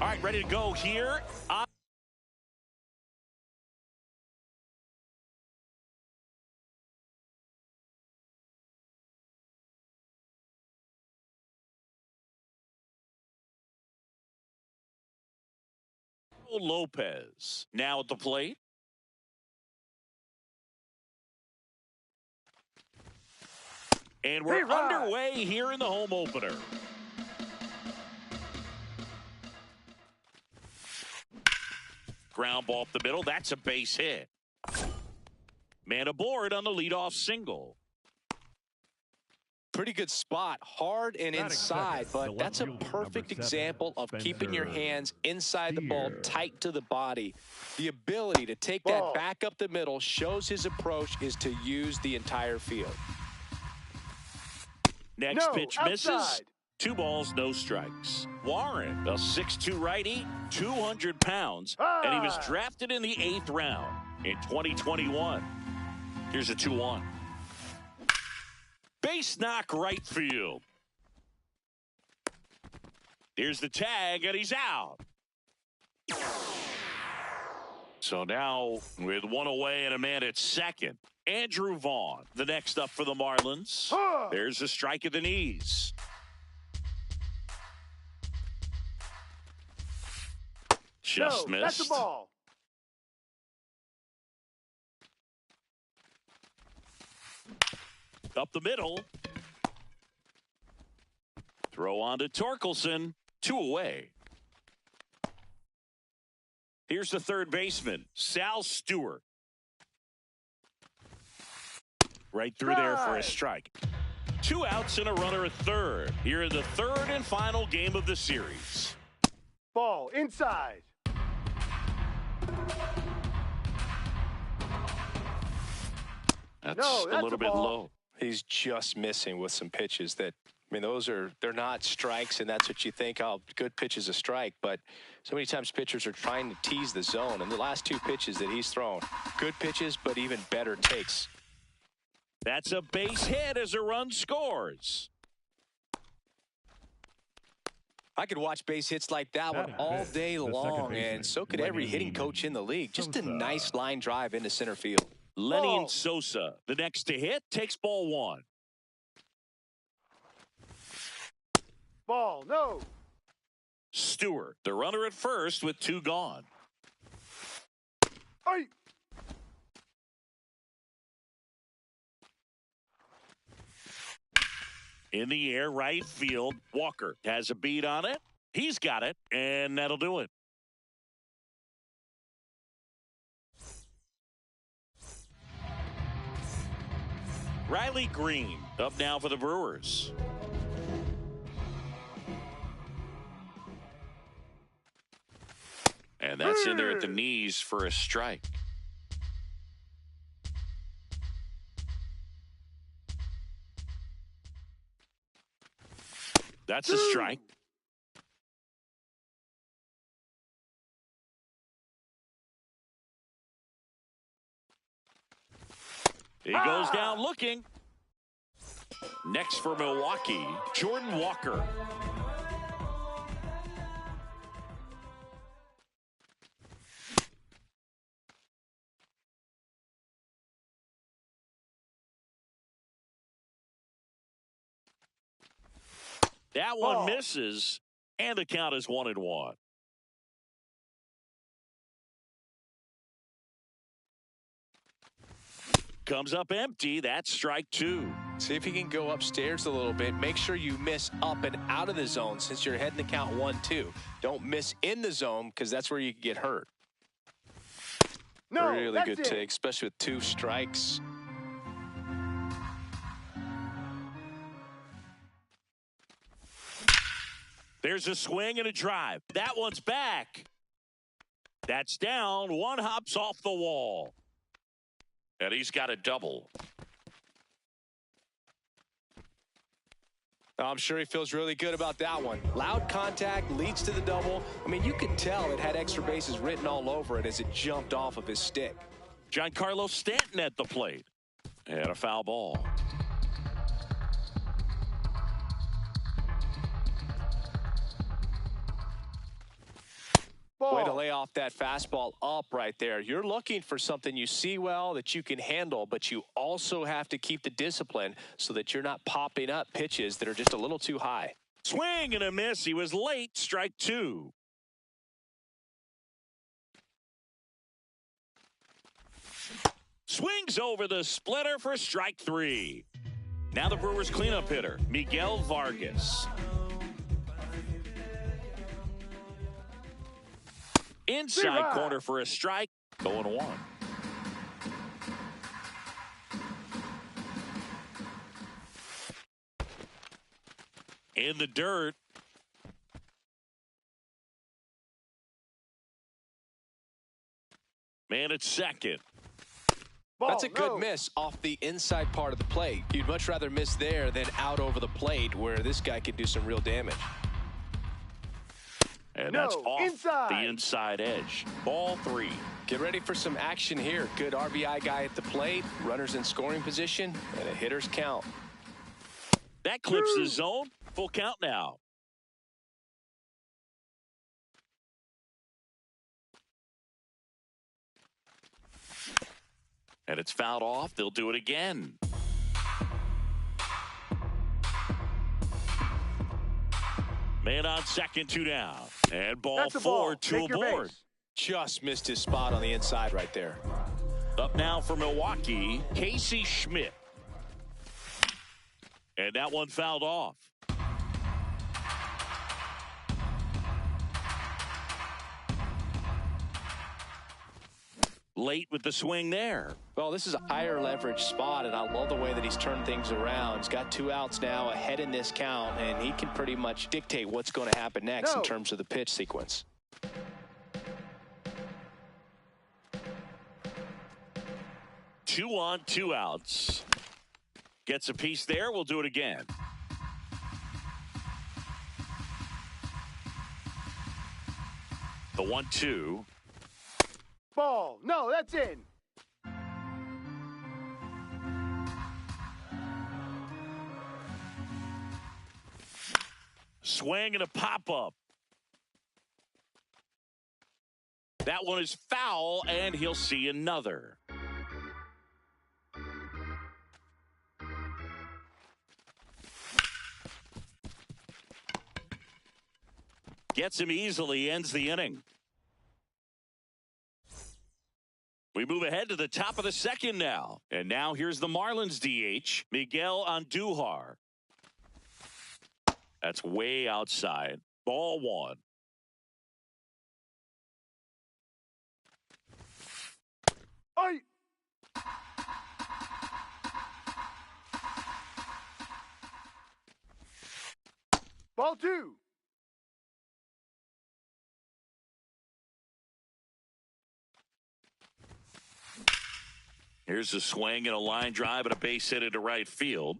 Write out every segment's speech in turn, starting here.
All right, ready to go here. Lopez now at the plate. And we're underway here in the home opener. Ground ball up the middle. That's a base hit. Man aboard on the leadoff single. Pretty good spot, hard and inside, but that's a perfect example of keeping your hands inside the ball, tight to the body. The ability to take that back up the middle shows his approach is to use the entire field. Next pitch misses. 2 balls, no strikes. Warren, a 6'2 righty, 200 pounds, and he was drafted in the 8th round in 2021. Here's a 2-1. Base knock right field. Here's the tag, and he's out. So now, with 1 away and a man at second, Andrew Vaughn, the next up for the Marlins. There's a strike at the knees. Just missed. That's the ball. Up the middle. Throw on to Torkelson. 2 away. Here's the third baseman, Sal Stewart. Right through there for a strike. 2 outs and a runner at third. Here in the third and final game of the series. Ball inside. That's a little bit low. He's just missing with some pitches that, I mean, they're not strikes, and that's what you think, oh, good pitch is a strike. But so many times pitchers are trying to tease the zone, and the last 2 pitches that he's thrown, good pitches, but even better takes. That's a base hit as a run scores. I could watch base hits like that one all day long, and so could every hitting coach in the league. Just a nice line drive into center field. Lenny and Sosa, the next to hit, takes ball 1. Ball, no. Stewart, the runner at first with 2 gone. Hey. In the air, right field. Walker has a beat on it. He's got it, and that'll do it. Riley Green up now for the Brewers. And that's in there at the knees for a strike. That's a strike. He goes down looking. Next for Milwaukee, Jordan Walker. That one misses, and the count is 1-1. Comes up empty. That's strike 2. See if he can go upstairs a little bit. Make sure you miss up and out of the zone since you're heading the count 1-2. Don't miss in the zone because that's where you can get hurt. No, really good take, especially with 2 strikes. There's a swing and a drive. That one's back. That's down. 1 hops off the wall. And he's got a double. I'm sure he feels really good about that one. Loud contact leads to the double. I mean, you could tell it had extra bases written all over it as it jumped off of his stick. Giancarlo Stanton at the plate. And a foul ball. Ball. Way to lay off that fastball up right there. You're looking for something you see well that you can handle, but you also have to keep the discipline so that you're not popping up pitches that are just a little too high. Swing and a miss. He was late. Strike two. Swings over the splitter for strike three. Now the Brewers cleanup hitter, Miguel Vargas. Inside corner for a strike. 0-1. In the dirt. Man at second. Ball. That's a good No. miss off the inside part of the plate. You'd much rather miss there than out over the plate where this guy can do some real damage. And No, that's off inside. the inside edge. Ball three. Get ready for some action here. Good RBI guy at the plate, runners in scoring position, and a hitter's count. That clips the zone. Full count now. And it's fouled off. They'll do it again. Man on second, two down. And ball That's a four, ball. two Take your aboard. base. Just missed his spot on the inside right there. Up now for Milwaukee, Casey Schmidt. And that one fouled off. Late with the swing there. Well, this is a higher leverage spot, and I love the way that he's turned things around. He's got 2 outs now ahead in this count, and he can pretty much dictate what's going to happen next in terms of the pitch sequence. Two on, 2 outs. Gets a piece there. We'll do it again. The 1-2. Ball. No, that's in. Swing and a pop-up. That one is foul, and he'll see another. Gets him easily, ends the inning. We move ahead to the top of the second now. And now here's the Marlins DH, Miguel Andujar. That's way outside. Ball one. Ay. Ball two. Here's a swing and a line drive and a base hit into right field.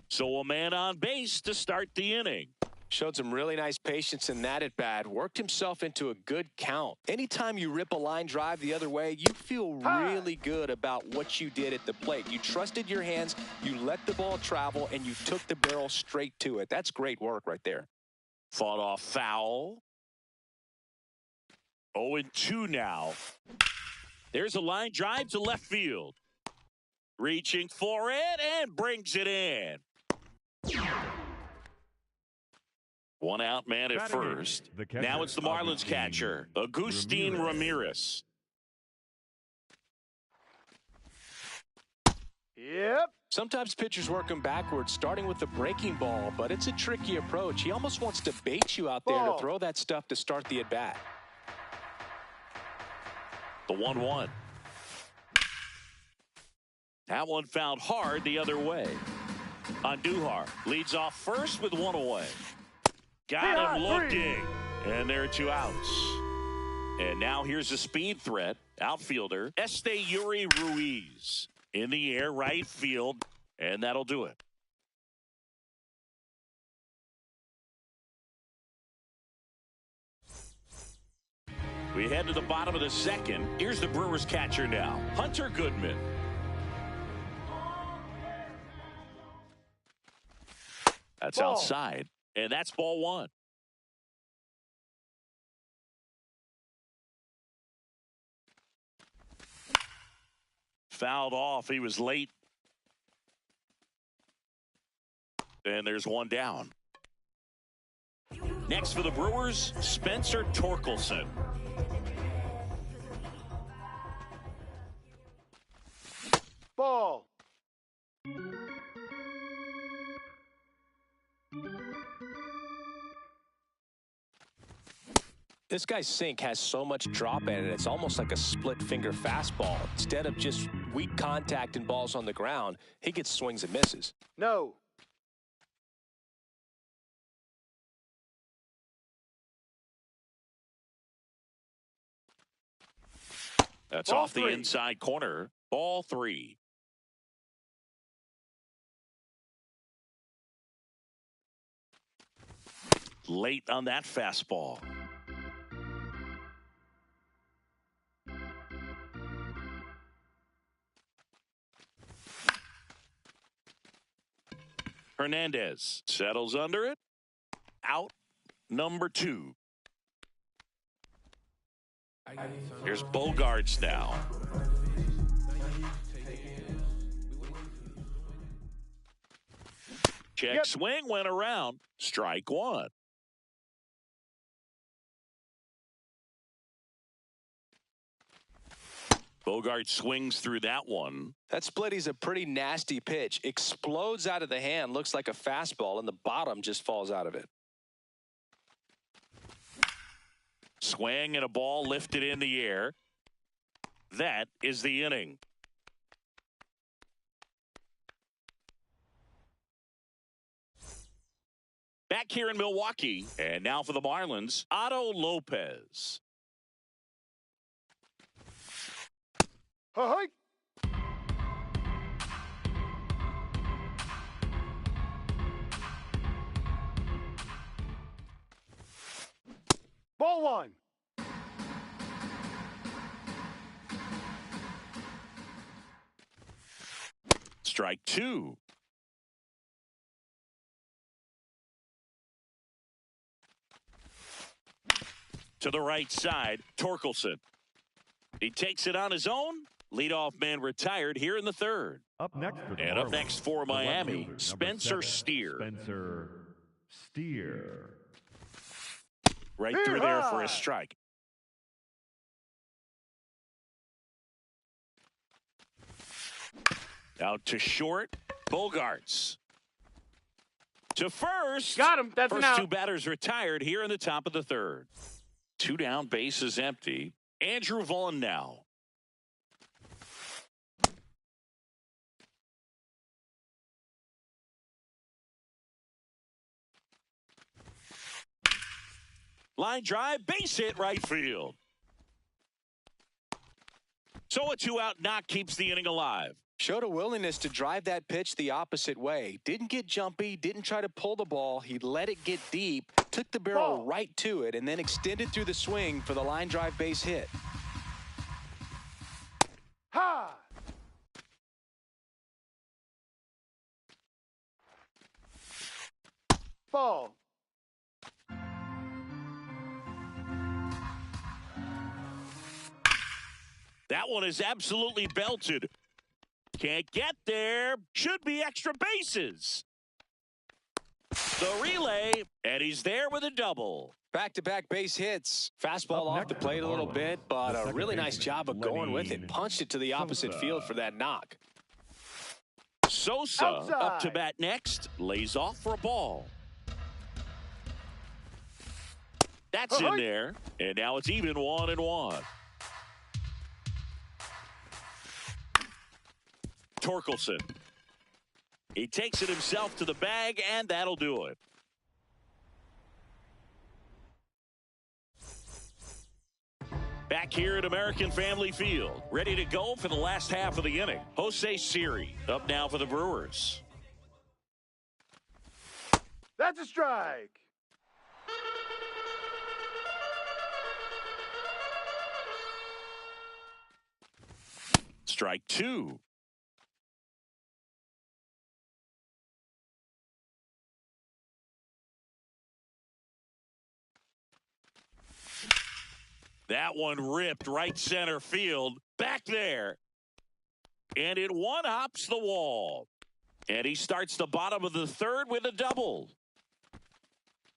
So a man on base to start the inning. Showed some really nice patience in that at bat. Worked himself into a good count. Anytime you rip a line drive the other way, you feel really good about what you did at the plate. You trusted your hands, you let the ball travel, and you took the barrel straight to it. That's great work right there. Fought off foul. 0-2 now. There's a line drive to left field. Reaching for it and brings it in. 1 out, man at first. Now it's the Marlins catcher, Agustin Ramirez. Yep. Sometimes pitchers work him backwards, starting with the breaking ball, but it's a tricky approach. He almost wants to bait you out there to throw that stuff to start the at-bat. The 1-1. That one fouled hard the other way. Andujar leads off first with 1 away. Got him looking. And there are 2 outs. And now here's a speed threat. Outfielder Esteury Ruiz. In the air, right field. And that'll do it. We head to the bottom of the second. Here's the Brewers catcher now, Hunter Goodman. That's outside, and that's ball one. fouled off. He was late. And there's one down. Next for the Brewers, Spencer Torkelson. Ball. This guy's sink has so much drop in it, it's almost like a split finger fastball. Instead of just weak contact and balls on the ground, he gets swings and misses. No. That's Ball off the three. inside corner. Ball 3. Late on that fastball. Hernandez settles under it. Out number 2. Here's Bogarts now. Check Yep. swing went around. Strike 1. Bogart swings through that one. That splitty's a pretty nasty pitch. Explodes out of the hand, looks like a fastball, and the bottom just falls out of it. Swing and a ball lifted in the air. That is the inning. Back here in Milwaukee, and now for the Marlins, Otto Lopez. Hi. Ball 1. Strike 2. To the right side, Torkelson. He takes it on his own. Leadoff man retired here in the 3rd. Up next for the And up Marlins, next for the left Miami, fielder, number Spencer 7, Steer. Spencer Steer. Right through there for a strike. Out to short, Bogarts. To first. Got him. That's an First 2 out. batters retired here in the top of the 3rd. 2 down, bases empty. Andrew Vaughn now. Line drive, base hit right field. So a 2-out knock keeps the inning alive. Showed a willingness to drive that pitch the opposite way. Didn't get jumpy, didn't try to pull the ball. He let it get deep, took the barrel Ball. right to it, and then extended through the swing for the line drive base hit. Ha. Ball. That one is absolutely belted. Can't get there. Should be extra bases. The relay, and he's there with a double. Back-to-back base hits. Fastball Up off next the for plate the a little Marlins, bit, the but a second really nice baseman, job of going with it. Lenny Punched it to the opposite Sosa. field for that knock. Sosa Outside. up to bat next. Lays off for a ball. That's in Uh-huh. there. And now it's even 1-1. Torkelson. He takes it himself to the bag, and that'll do it. Back here at American Family Field, ready to go for the last half of the inning. Jose Siri up now for the Brewers. That's a strike. Strike 2. That one ripped right center field. Back there. And it one-hops the wall. And he starts the bottom of the third with a double.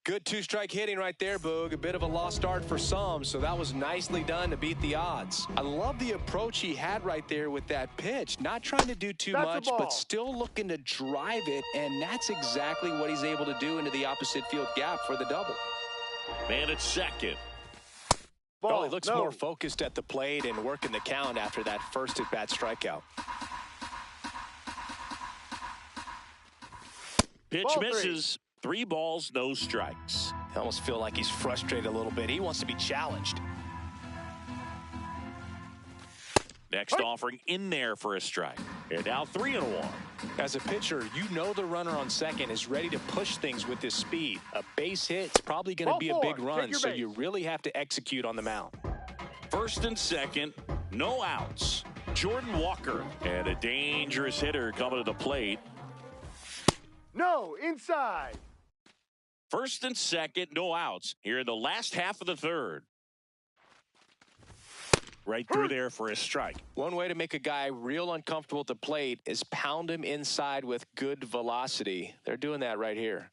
Good two-strike hitting right there, Boog. A bit of a lost start for some, so that was nicely done to beat the odds. I love the approach he had right there with that pitch. Not trying to do too much, but still looking to drive it, and that's exactly what he's able to do into the opposite field gap for the double. Man at second. Well, he looks more focused at the plate and working the count after that first at-bat strikeout. Pitch misses. 3 balls, no strikes. I almost feel like he's frustrated a little bit. He wants to be challenged. Next offering in there for a strike. And now 3-1. As a pitcher, you know the runner on second is ready to push things with his speed. A base hit's probably going to be a big run, so you really have to execute on the mound. First and second, no outs. Jordan Walker and a dangerous hitter coming to the plate. No, inside. First and second, no outs here in the last half of the third. Right through there for a strike. One way to make a guy real uncomfortable at the plate is pound him inside with good velocity. They're doing that right here.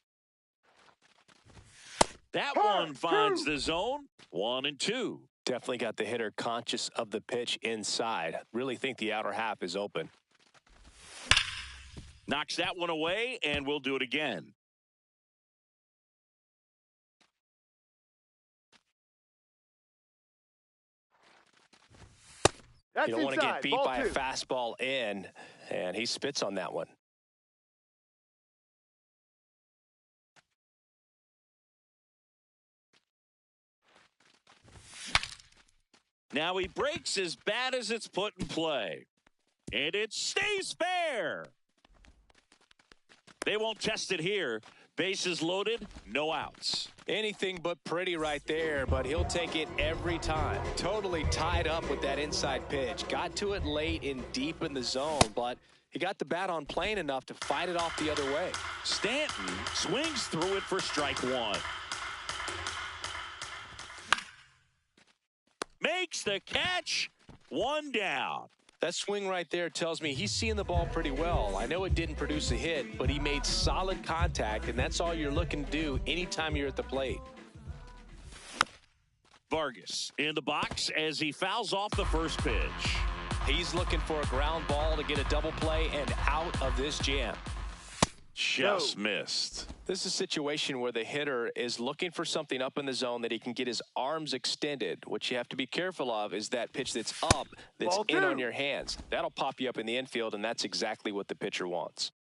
That one finds the zone. 1-2. Definitely got the hitter conscious of the pitch inside. Really think the outer half is open. Knocks that one away, and we'll do it again. That's you don't want to get beat Ball by 2. a fastball in, and he spits on that one. Now he breaks as bad as it's put in play. And it stays fair. They won't test it here. Bases loaded, no outs. Anything but pretty right there, but he'll take it every time. Totally tied up with that inside pitch. Got to it late and deep in the zone, but he got the bat on plane enough to fight it off the other way. Stanton swings through it for strike one. Makes the catch. 1 down. That swing right there tells me he's seeing the ball pretty well. I know it didn't produce a hit, but he made solid contact, and that's all you're looking to do anytime you're at the plate. Vargas in the box as he fouls off the first pitch. He's looking for a ground ball to get a double play and out of this jam. Just missed. This is a situation where the hitter is looking for something up in the zone that he can get his arms extended. What you have to be careful of is that pitch that's up, that's Ball in 2. on your hands. That'll pop you up in the infield, and that's exactly what the pitcher wants.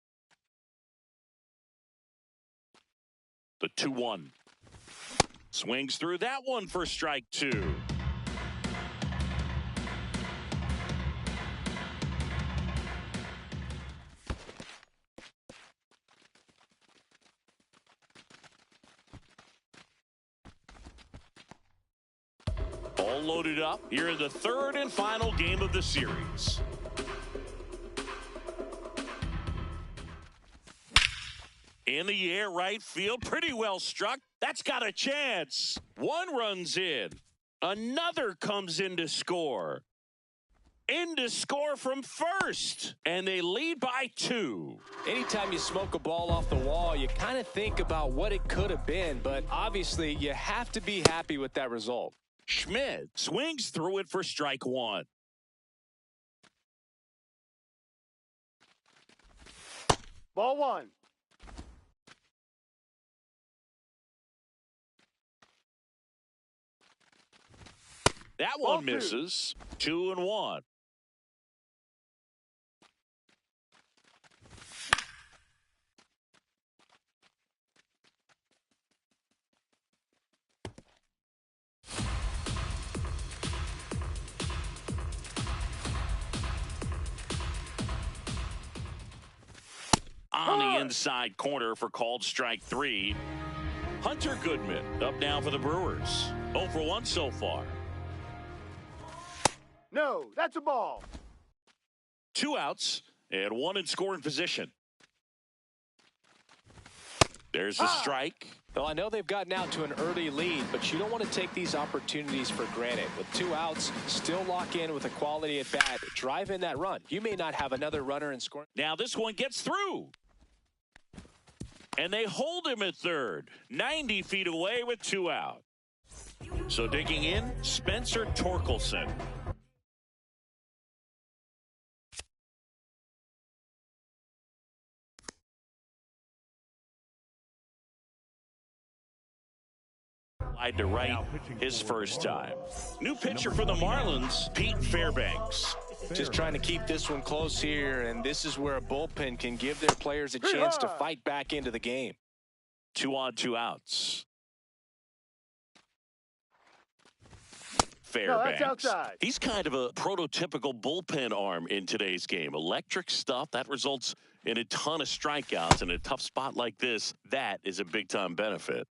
The 2-1. Swings through that one for strike 2. All loaded up here in the third and final game of the series. In the air, right field, pretty well struck. That's got a chance. One runs in. Another comes in to score. In to score from first. And they lead by 2. Anytime you smoke a ball off the wall, you kind of think about what it could have been, but obviously you have to be happy with that result. Schmidt swings through it for strike 1. Ball 1. That one misses. 2-1. On the inside corner for called strike 3. Hunter Goodman up now for the Brewers. 0 for 1 so far. No, that's a ball. 2 outs and 1 in scoring position. There's a strike. Well, I know they've gotten out to an early lead, but you don't want to take these opportunities for granted. With 2 outs, still lock in with a quality at bat. Drive in that run. You may not have another runner in scoring. Now this one gets through. And they hold him at third. 90 feet away with 2 out. So digging in, Spencer Torkelson. Wide to right his first time. New pitcher for the Marlins, Pete Fairbanks. Just trying to keep this one close here, and this is where a bullpen can give their players a chance to fight back into the game. 2 on, 2 outs. Fairbanks. No, that's outside. He's kind of a prototypical bullpen arm in today's game. Electric stuff that results in a ton of strikeouts in a tough spot like this. That is a big-time benefit.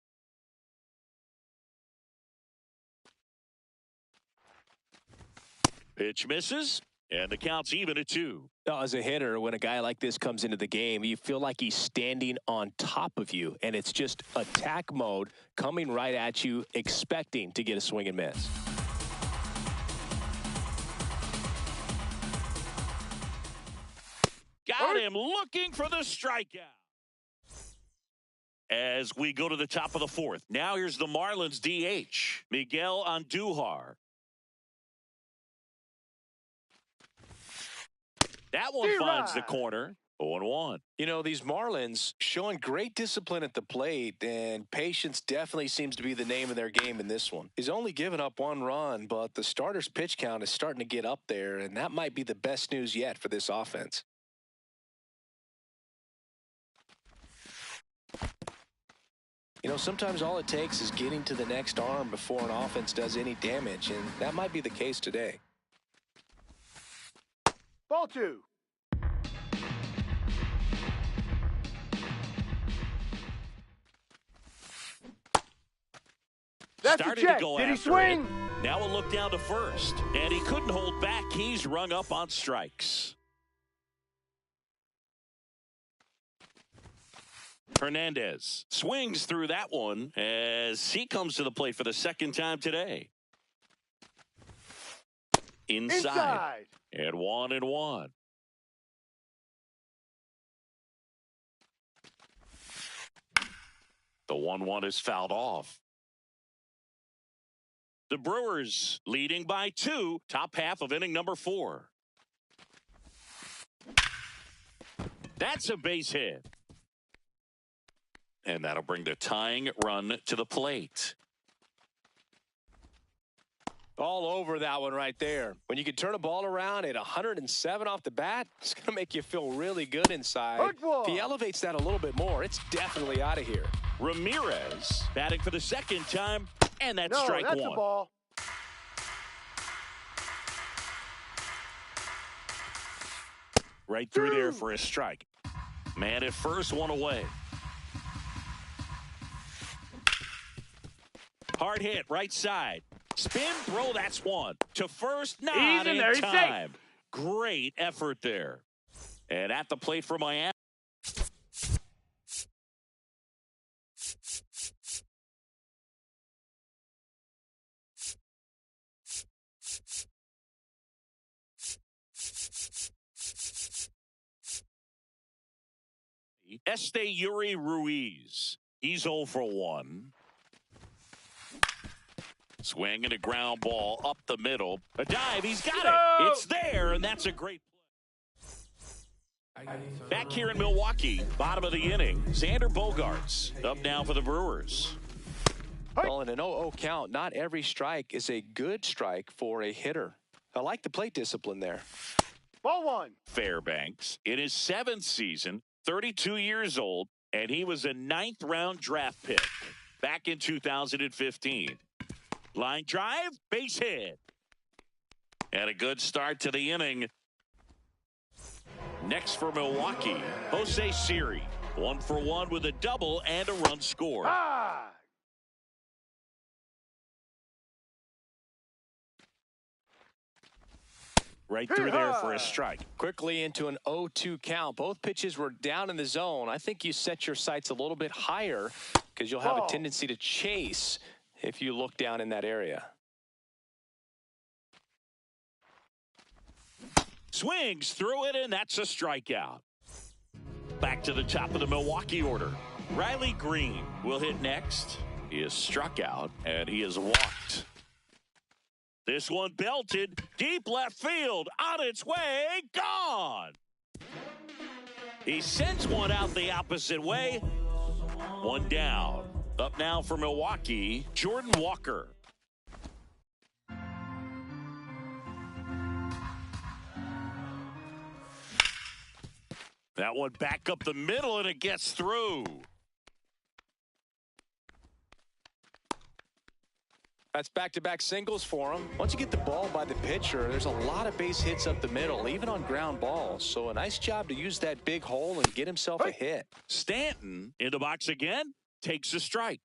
Pitch misses, and the count's even at 2. As a hitter, when a guy like this comes into the game, you feel like he's standing on top of you, and it's just attack mode coming right at you, expecting to get a swing and miss. Got him looking for the strikeout. As we go to the top of the 4th. Now here's the Marlins DH, Miguel Andujar. That one finds the corner. 0-1. You know, these Marlins showing great discipline at the plate, and patience definitely seems to be the name of their game in this one. He's only given up 1 run, but the starter's pitch count is starting to get up there, and that might be the best news yet for this offense. You know, sometimes all it takes is getting to the next arm before an offense does any damage, and that might be the case today. Ball 2. That's Started a check. to go Did he after swing? it. Now a look down to first. And he couldn't hold back. He's rung up on strikes. Hernandez swings through that one as he comes to the plate for the 2nd time today. Inside. And 1-1. The 1-1 is fouled off. The Brewers leading by 2, top half of inning number 4. That's a base hit. And that'll bring the tying run to the plate. All over that one right there. When you can turn a ball around at 107 off the bat, it's going to make you feel really good inside. If he elevates that a little bit more, it's definitely out of here. Ramirez batting for the 2nd time, and that's strike 1. That's a ball. Right through there for a strike. Man at first, 1 away. Hard hit, right side. Spin, throw, that's 1. To first, not in time. Great effort there. And at the plate for Miami. Esteury Ruiz. He's 0 for 1. Swing and a ground ball up the middle. A dive, he's got it. It's there, and that's a great play. Back here in Milwaukee, bottom of the inning, Xander Bogaerts up now for the Brewers. Well, in an 0-0 count, not every strike is a good strike for a hitter. I like the plate discipline there. Ball 1. Fairbanks in his 7th season, 32 years old, and he was a 9th round draft pick back in 2015. Line drive, base hit. And a good start to the inning. Next for Milwaukee, Jose Siri. 1 for 1 with a double and a run scored. right through there for a strike. Quickly into an 0-2 count. Both pitches were down in the zone. I think you set your sights a little bit higher because you'll have a tendency to chase if you look down in that area. Swings through it, and that's a strikeout. Back to the top of the Milwaukee order. Riley Green will hit next. He is struck out, and he is walked. This one belted deep left field. On its way, gone. He sends one out the opposite way. One down. Up now for Milwaukee, Jordan Walker. That one back up the middle, and it gets through. That's back-to-back singles for him. Once you get the ball by the pitcher, there's a lot of base hits up the middle, even on ground balls. So a nice job to use that big hole and get himself a hit. Stanton in the box again, takes a strike.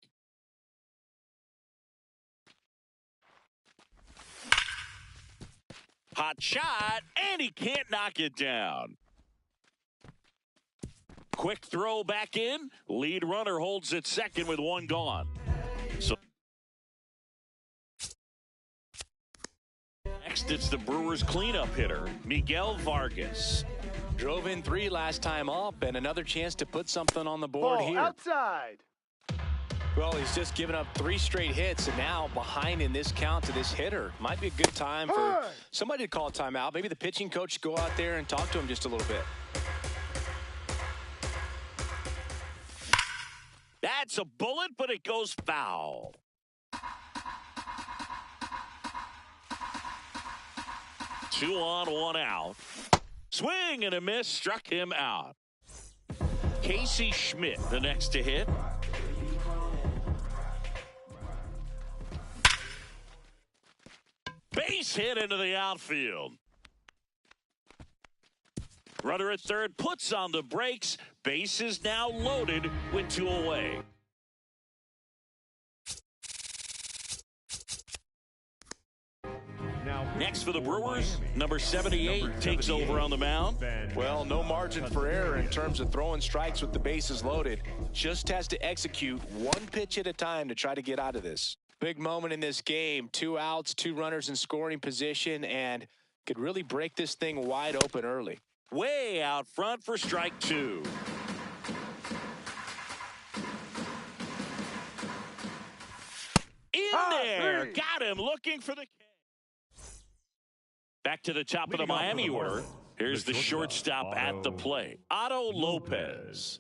Hot shot, and he can't knock it down. Quick throw back in. Lead runner holds at second with one gone. So next, it's the Brewers cleanup hitter, Miguel Vargas. Drove in 3 last time up, and another chance to put something on the board here. Outside. Well, he's just given up 3 straight hits, and now behind in this count to this hitter. Might be a good time for somebody to call a timeout. Maybe the pitching coach go out there and talk to him just a little bit. That's a bullet, but it goes foul. Two on, one out. Swing and a miss, struck him out. Casey Schmidt, the next to hit. Base hit into the outfield. Runner at third puts on the brakes. Base is now loaded with 2 away. Next for the Brewers, number 78 takes over on the mound. Well, no margin for error in terms of throwing strikes with the bases loaded. Just has to execute 1 pitch at a time to try to get out of this. Big moment in this game. 2 outs, 2 runners in scoring position, and could really break this thing wide open early. Way out front for strike 2. In there. Got him looking for the catch. Back to the top of the Miami order. Here's the shortstop at the plate, Otto Lopez.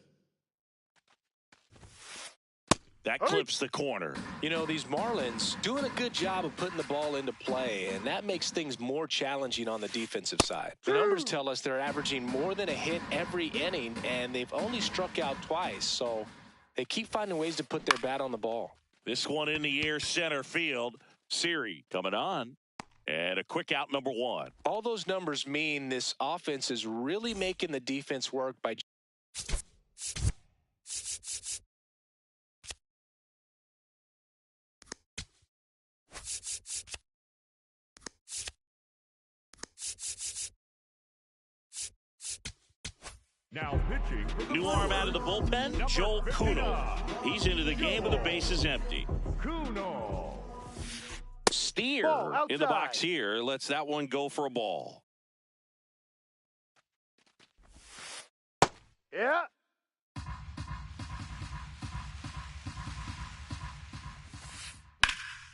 That clips the corner. You know, these Marlins doing a good job of putting the ball into play, and that makes things more challenging on the defensive side. The numbers tell us they're averaging more than a hit every inning, and they've only struck out twice, so they keep finding ways to put their bat on the ball. This one in the air, center field. Siri coming on, and a quick out, number 1. All those numbers mean this offense is really making the defense work by Now pitching. New arm out of the bullpen, Joel Kuno. He's into the game with the bases empty. Kuno. Steer in the box here. Lets that one go for a ball. Yeah.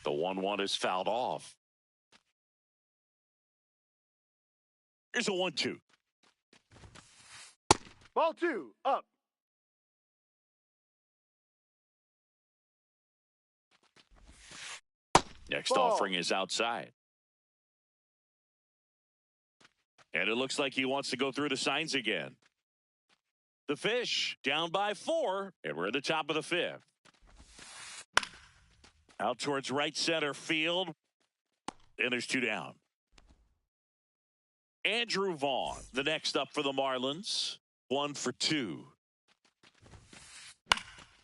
The 1-1 is fouled off. Here's a 1-2. Ball 2, up. Next offering is outside. And it looks like he wants to go through the signs again. The Fish down by 4, and we're at the top of the 5th. Out towards right center field, and there's 2 down. Andrew Vaughn, the next up for the Marlins. 1 for 2.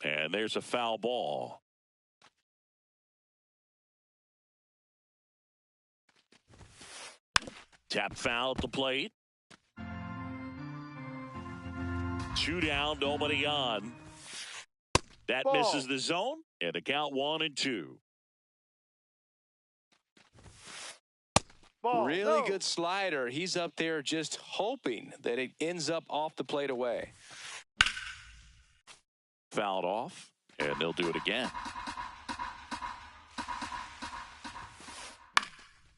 And there's a foul ball. Tap foul at the plate. 2 down, nobody on. That Ball. misses the zone, and the count 1-2. Ball. Really No. good slider. He's up there just hoping that it ends up off the plate away. Fouled off, and they'll do it again.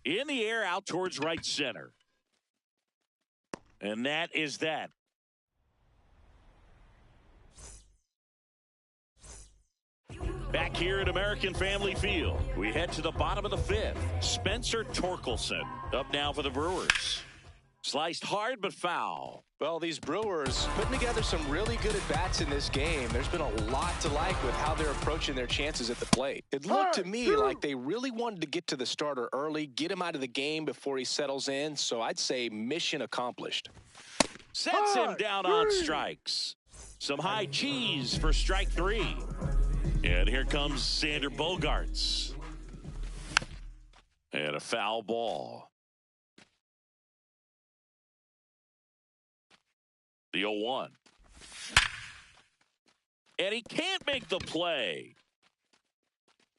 In the air, out towards right center. And that is that. Back here at American Family Field, we head to the bottom of the 5th. Spencer Torkelson up now for the Brewers. Sliced hard but foul. Well, these Brewers putting together some really good at-bats in this game. There's been a lot to like with how they're approaching their chances at the plate. It looked to me like they really wanted to get to the starter early, get him out of the game before he settles in. So I'd say mission accomplished. Sets him down on strikes. Some high cheese for strike 3. And here comes Xander Bogaerts. And a foul ball. The 0-1. And he can't make the play.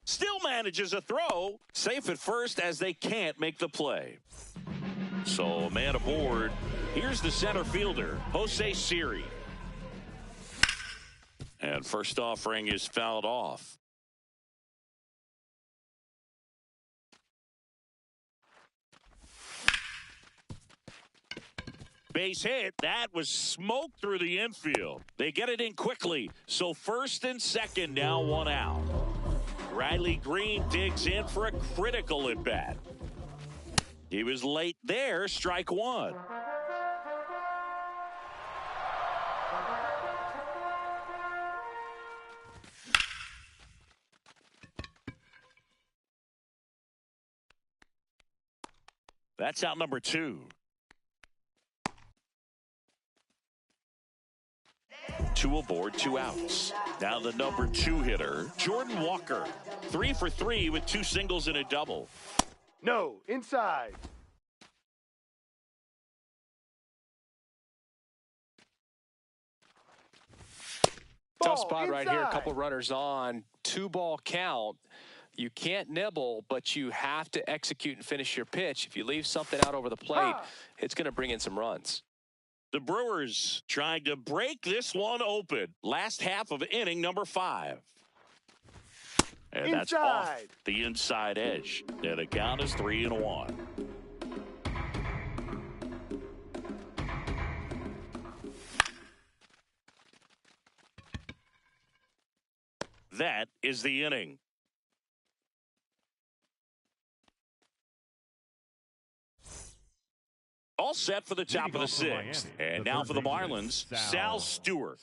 Still manages a throw. Safe at first as they can't make the play. So a man aboard. Here's the center fielder, Jose Siri. And first offering is fouled off. Base hit. That was smoke through the infield. They get it in quickly. So first and second, now 1 out. Riley Green digs in for a critical at bat. He was late there, strike 1. That's out number 2. 2 aboard, 2 outs. Now the number 2 hitter, Jordan Walker. 3 for 3 with 2 singles and a double. No. Inside. Tough Ball spot right here. A inside. couple runners on. 2-ball count. You can't nibble, but you have to execute and finish your pitch. If you leave something out over the plate, it's going to bring in some runs. The Brewers trying to break this one open. Last half of inning number 5. And that's off Inside. the inside edge. And the count is 3-1. That is the inning. All set for the top of the 6th. And now for the Marlins, Sal Stewart.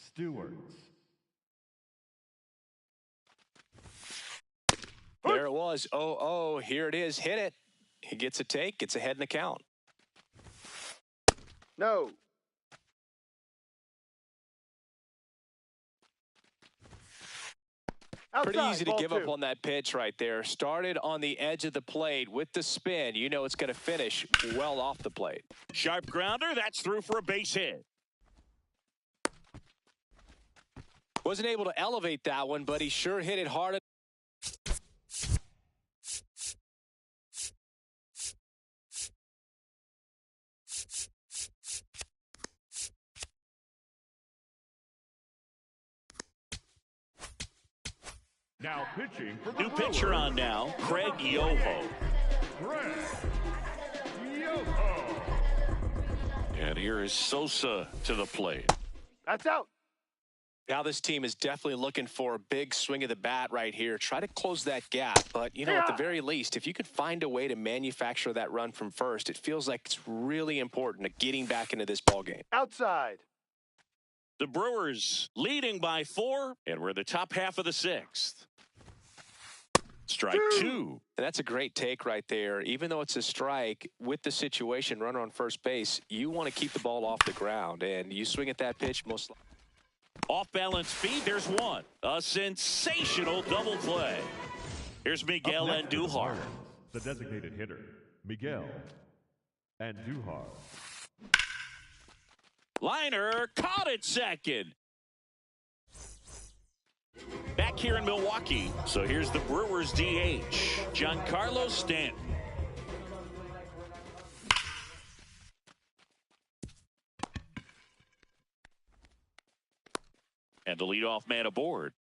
There it was. 0-0. Here it is. Hit it. He gets a take. Gets ahead in the count. No. Pretty Outside, easy to ball give 2. up on that pitch right there. Started on the edge of the plate with the spin. You know it's going to finish well off the plate. Sharp grounder. That's through for a base hit. Wasn't able to elevate that one, but he sure hit it hard. Now pitching for the New pitcher on now, Craig Yoho. Craig Yoho. And here is Sosa to the plate. That's out. Now this team is definitely looking for a big swing of the bat right here. Try to close that gap. But, you know, at the very least, if you could find a way to manufacture that run from first, it feels like it's really important to getting back into this ballgame. Outside. The Brewers leading by 4, and we're in the top half of the 6th. Strike 2. And that's a great take right there. Even though it's a strike, with the situation, runner on first base, you want to keep the ball off the ground. And you swing at that pitch most likely. Off balance speed, there's one. A sensational double play. Here's Miguel Up next is the Andujar. Marlins, the designated hitter, Miguel and Duhar. Liner caught it second. Back here in Milwaukee. So here's the Brewers DH, Giancarlo Stanton. And the leadoff man aboard.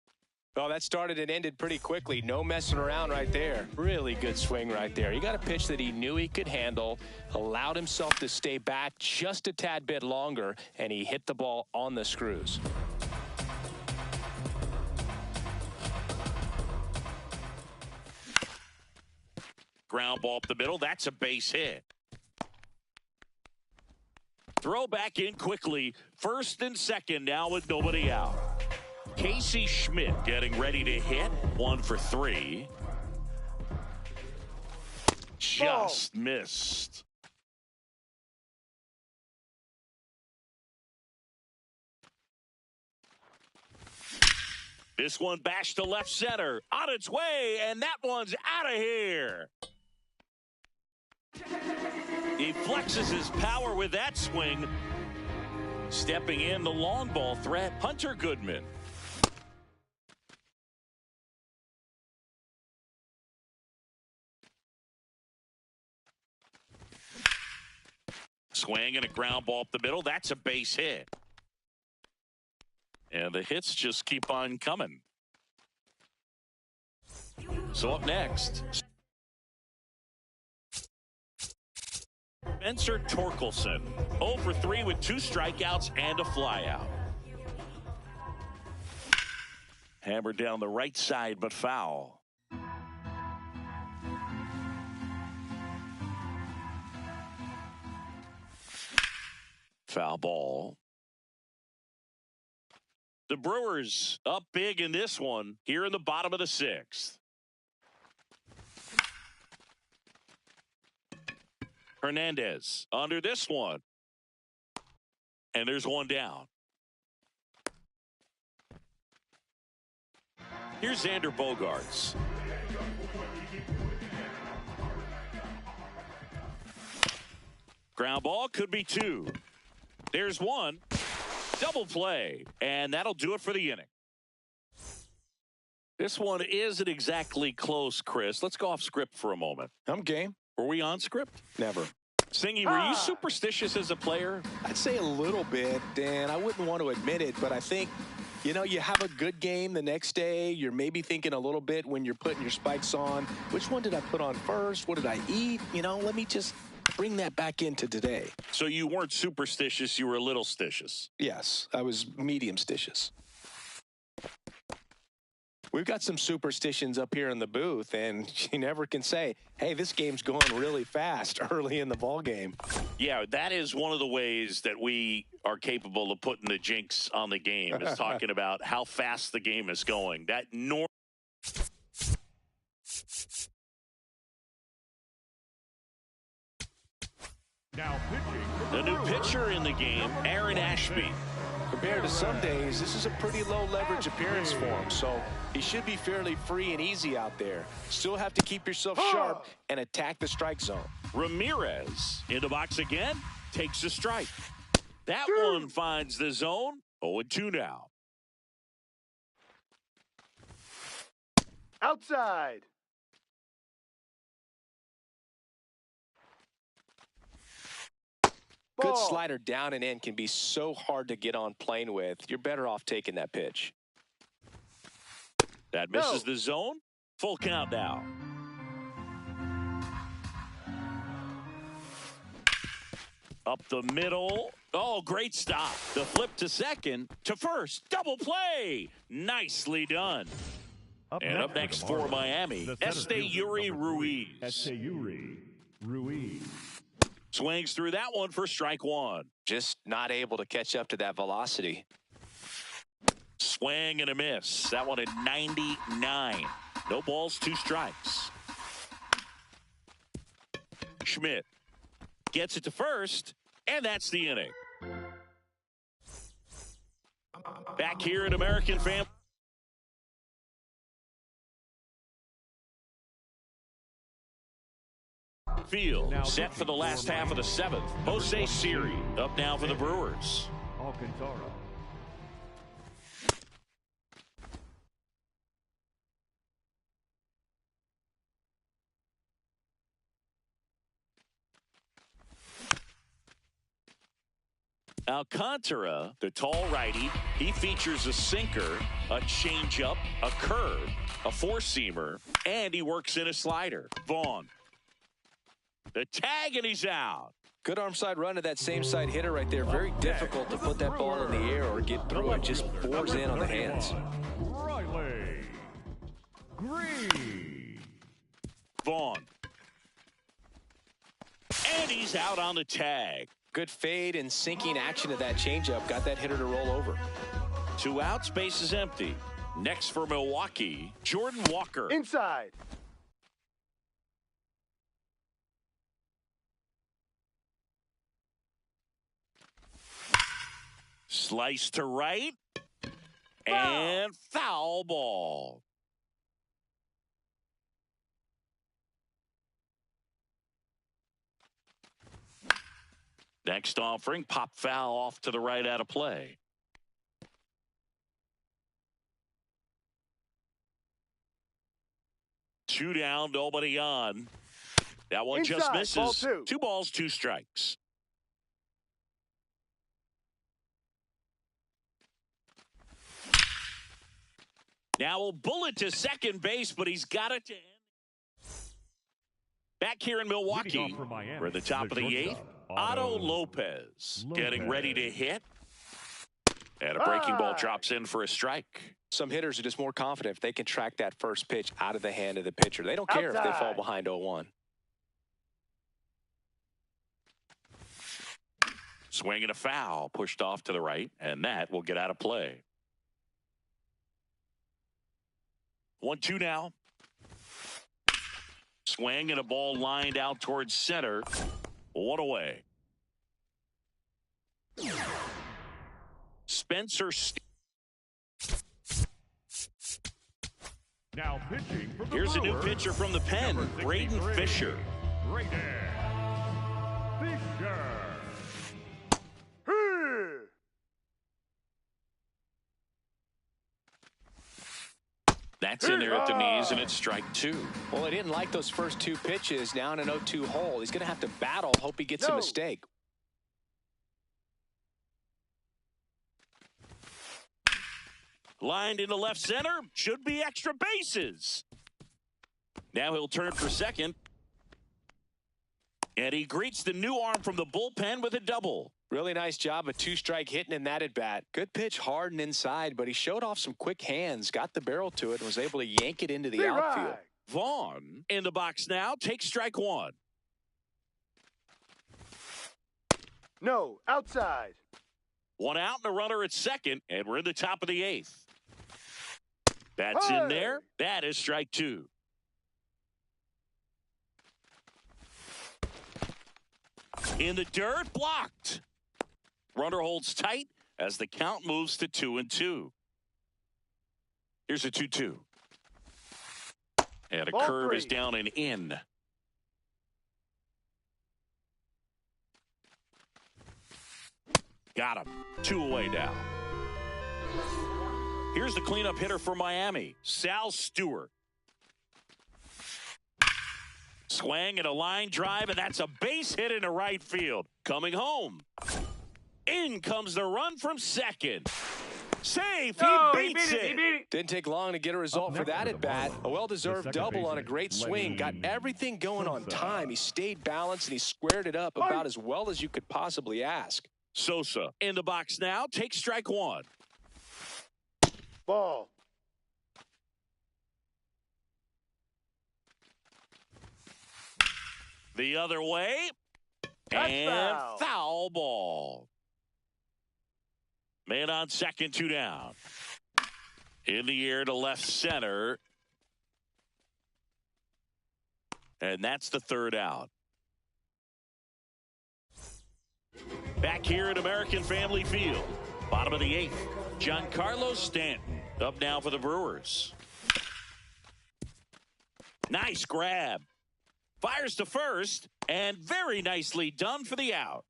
Well, that started and ended pretty quickly. No messing around right there. Really good swing right there. He got a pitch that he knew he could handle, allowed himself to stay back just a tad bit longer, and he hit the ball on the screws. Ground ball up the middle. That's a base hit. Throw back in quickly. First and second now with nobody out. Casey Schmidt getting ready to hit. 1 for 3. Just missed. This one bashed to left center. On its way, and that one's out of here. He flexes his power with that swing. Stepping in the long ball threat, Hunter Goodman. Swing and a ground ball up the middle. That's a base hit. And the hits just keep on coming. So up next, Spencer Torkelson, 0 for 3 with 2 strikeouts and a flyout. Hammered down the right side, but foul. Foul ball. The Brewers up big in this one here in the bottom of the 6th. Hernandez under this one. And there's one down. Here's Xander Bogaerts. Ground ball could be 2. There's 1. Double play. And that'll do it for the inning. This one isn't exactly close, Chris. Let's go off script for a moment. I'm game. Were we on script? Never. Singy, were you superstitious as a player? I'd say a little bit, and I wouldn't want to admit it, but I think, you know, you have a good game the next day. You're maybe thinking a little bit when you're putting your spikes on. Which one did I put on first? What did I eat? You know, let me just bring that back into today. So you weren't superstitious, you were a little stitious. Yes, I was medium stitious. We've got some superstitions up here in the booth, and you never can say, hey, this game's going really fast early in the ball game. Yeah, that is one of the ways that we are capable of putting the jinx on the game, is talking about how fast the game is going. That Now pitching. The new pitcher in the game, Aaron Ashby. Compared to some days, this is a pretty low leverage appearance for him, so he should be fairly free and easy out there. Still have to keep yourself sharp and attack the strike zone. Ramirez in the box again, takes a strike. That one finds the zone. 0-2 now. Outside. Good slider down and in can be so hard to get on plane with. You're better off taking that pitch. That misses the zone. Full count now. Up the middle. Oh, great stop. The flip to second, to first. Double play. Nicely done. Up next for Miami, Esteury Ruiz. Esteury Ruiz. Swings through that one for strike 1. Just not able to catch up to that velocity. Swing and a miss. That one at 99. No balls, 2 strikes. Schmidt gets it to first, and that's the inning. Back here at American Family. Field Now set for the last half of the seventh. Jose Siri up now for the Brewers. Alcantara. Alcantara, the tall righty, he features a sinker, a changeup, a curve, a four-seamer, and he works in a slider. Vaughn. The tag, and he's out. Good arm side run to that same side hitter right there. Very difficult to put that ball in the air or get through it. Just bores in on the hands. Riley Green. Vaughn. And he's out on the tag. Good fade and sinking action of that changeup. Got that hitter to roll over. 2 outs, base is empty. Next for Milwaukee, Jordan Walker. Inside. Slice to right. And foul ball. Next offering, pop foul off to the right out of play. Two down, nobody on. That one Inside, just misses. ball two. 2 balls, 2 strikes. Now a bullet to second base, but he's got it to end. Back here in Milwaukee, for the top of the 8th, Otto Lopez getting ready to hit. And a breaking ball drops in for a strike. Some hitters are just more confident if they can track that first pitch out of the hand of the pitcher. They don't care if they fall behind 0-1. Swing and a foul, pushed off to the right, and that will get out of play. 1-2 now. Swing and a ball lined out towards center. 1 away. Spencer. Now pitching from the Here's a new Brewers, pitcher from the pen, number Braden 63, Fisher. Braden Fisher. That's in there at the knees, and it's strike 2. Well, he didn't like those first 2 pitches. Now in an 0-2 hole. He's going to have to battle, hope he gets a mistake. Lined into left center. Should be extra bases. Now he'll turn for second. And he greets the new arm from the bullpen with a double. Really nice job of 2-strike hitting in that at-bat. Good pitch hard and inside, but he showed off some quick hands, got the barrel to it, and was able to yank it into the outfield. Vaughn in the box now. Takes strike 1. No, outside. 1 out and a runner at second, and we're in the top of the 8th. That's in there. That is strike 2. In the dirt, blocked. Runner holds tight as the count moves to 2-2. Here's a 2-2. And a Ball curve 3. is down and in. Got him. 2 away now. Here's the cleanup hitter for Miami, Sal Stewart. Swing and a line drive, and that's a base hit into right field. Coming home. In comes the run from second. Safe. He beats it. Didn't take long to get a result for that at-bat. A well-deserved double on a great swing. Got everything going on time. He stayed balanced, and he squared it up about as well as you could possibly ask. Sosa in the box now. Takes strike 1. Ball. The other way. That's and foul. Foul ball. Man on second, 2 down. In the air to left center. And that's the 3rd out. Back here at American Family Field. Bottom of the 8th. Giancarlo Stanton up now for the Brewers. Nice grab. Fires to first, and very nicely done for the out.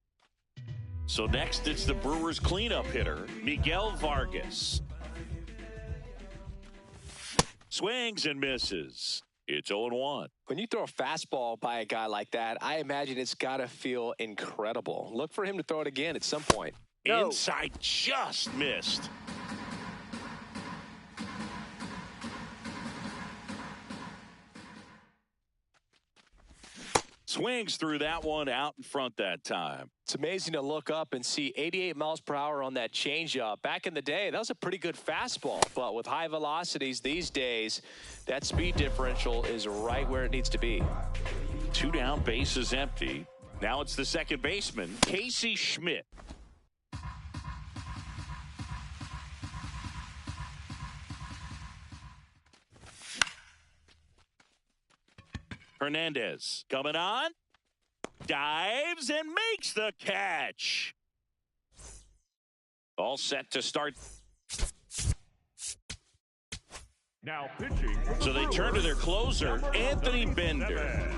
So next, it's the Brewers cleanup hitter, Miguel Vargas. Swings and misses. It's 0-1. When you throw a fastball by a guy like that, I imagine it's got to feel incredible. Look for him to throw it again at some point. No. Inside, just missed. Swings through that one, out in front that time. It's amazing to look up and see 88 miles per hour on that changeup. Back in the day, that was a pretty good fastball. But with high velocities these days, that speed differential is right where it needs to be. 2 down, bases empty. Now it's the second baseman, Casey Schmidt. Hernandez coming on, dives and makes the catch. All set to start. Now pitching. So they turn to their closer, Anthony Bender.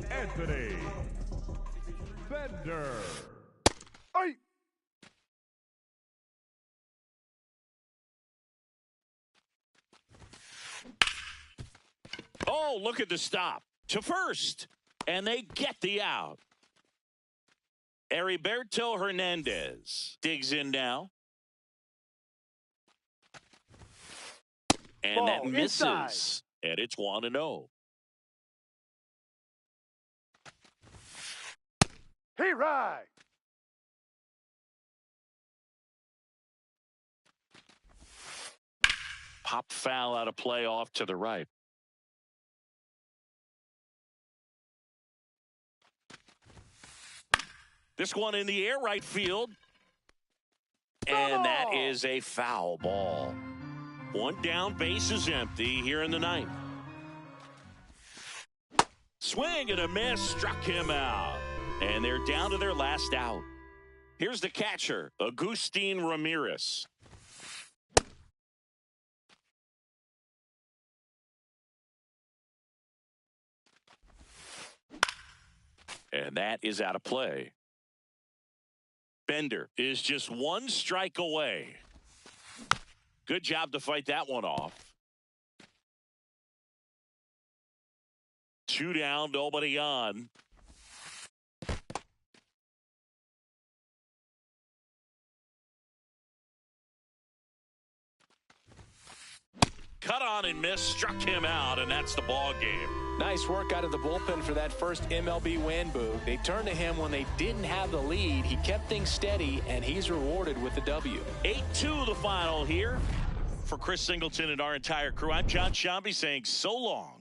Anthony Bender. Hey! Oh, look at the stop. To first, and they get the out. Heriberto Hernandez digs in now. And Ball that misses. inside. And it's 1-0. Hey, right! Pop foul out of play off to the right. This one in the air, right field. And that is a foul ball. 1 down, base is empty here in the 9th. Swing and a miss, struck him out. And they're down to their last out. Here's the catcher, Agustin Ramirez. And that is out of play. Bender is just 1 strike away. Good job to fight that one off. 2 down, nobody on. Cut on and miss, struck him out, and that's the ball game. Nice work out of the bullpen for that first MLB win, Boog. They turned to him when they didn't have the lead. He kept things steady, and he's rewarded with the W. 8-2 the final here. For Chris Singleton and our entire crew, I'm John Shambi saying so long.